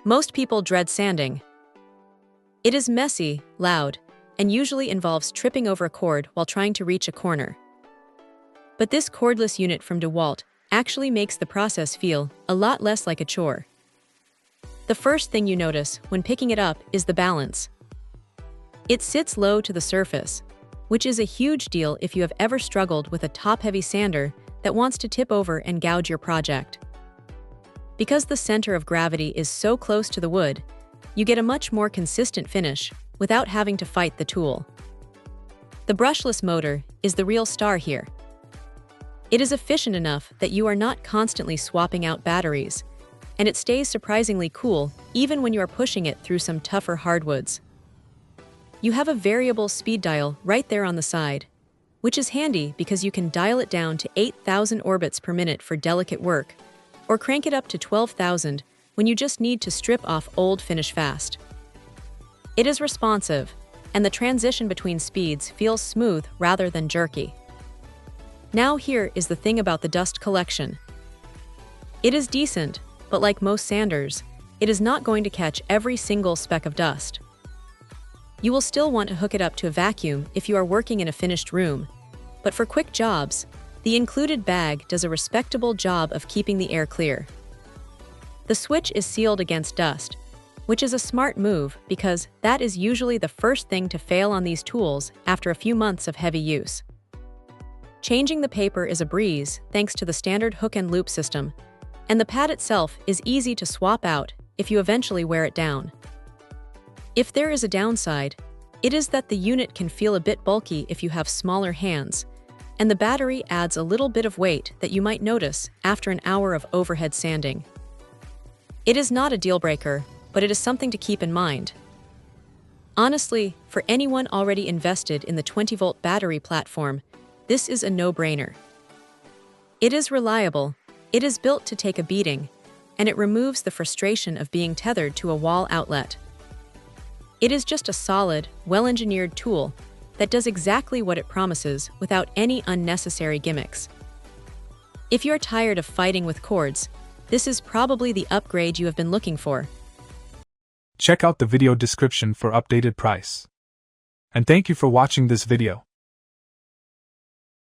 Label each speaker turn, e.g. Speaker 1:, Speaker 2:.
Speaker 1: Most people dread sanding. It is messy, loud, and usually involves tripping over a cord while trying to reach a corner. But this cordless unit from DEWALT actually makes the process feel a lot less like a chore. The first thing you notice when picking it up is the balance. It sits low to the surface, which is a huge deal if you have ever struggled with a top-heavy sander that wants to tip over and gouge your project. Because the center of gravity is so close to the wood, you get a much more consistent finish without having to fight the tool. The brushless motor is the real star here. It is efficient enough that you are not constantly swapping out batteries, and it stays surprisingly cool even when you are pushing it through some tougher hardwoods. You have a variable speed dial right there on the side, which is handy because you can dial it down to 8,000 orbits per minute for delicate work, or crank it up to 12,000 when you just need to strip off old finish fast. It is responsive, and the transition between speeds feels smooth rather than jerky. Now here is the thing about the dust collection. It is decent, but like most sanders, it is not going to catch every single speck of dust. You will still want to hook it up to a vacuum if you are working in a finished room, but for quick jobs, the included bag does a respectable job of keeping the air clear. The switch is sealed against dust, which is a smart move because that is usually the first thing to fail on these tools after a few months of heavy use. Changing the paper is a breeze thanks to the standard hook and loop system, and the pad itself is easy to swap out if you eventually wear it down. If there is a downside, it is that the unit can feel a bit bulky if you have smaller hands, and the battery adds a little bit of weight that you might notice after an hour of overhead sanding. It is not a deal breaker, but it is something to keep in mind. Honestly, for anyone already invested in the 20-volt battery platform, this is a no-brainer. It is reliable, it is built to take a beating, and it removes the frustration of being tethered to a wall outlet. It is just a solid, well-engineered tool that does exactly what it promises without any unnecessary gimmicks. If you're tired of fighting with cords, this is probably the upgrade you have been looking for.
Speaker 2: Check out the video description for updated price. And thank you for watching this video.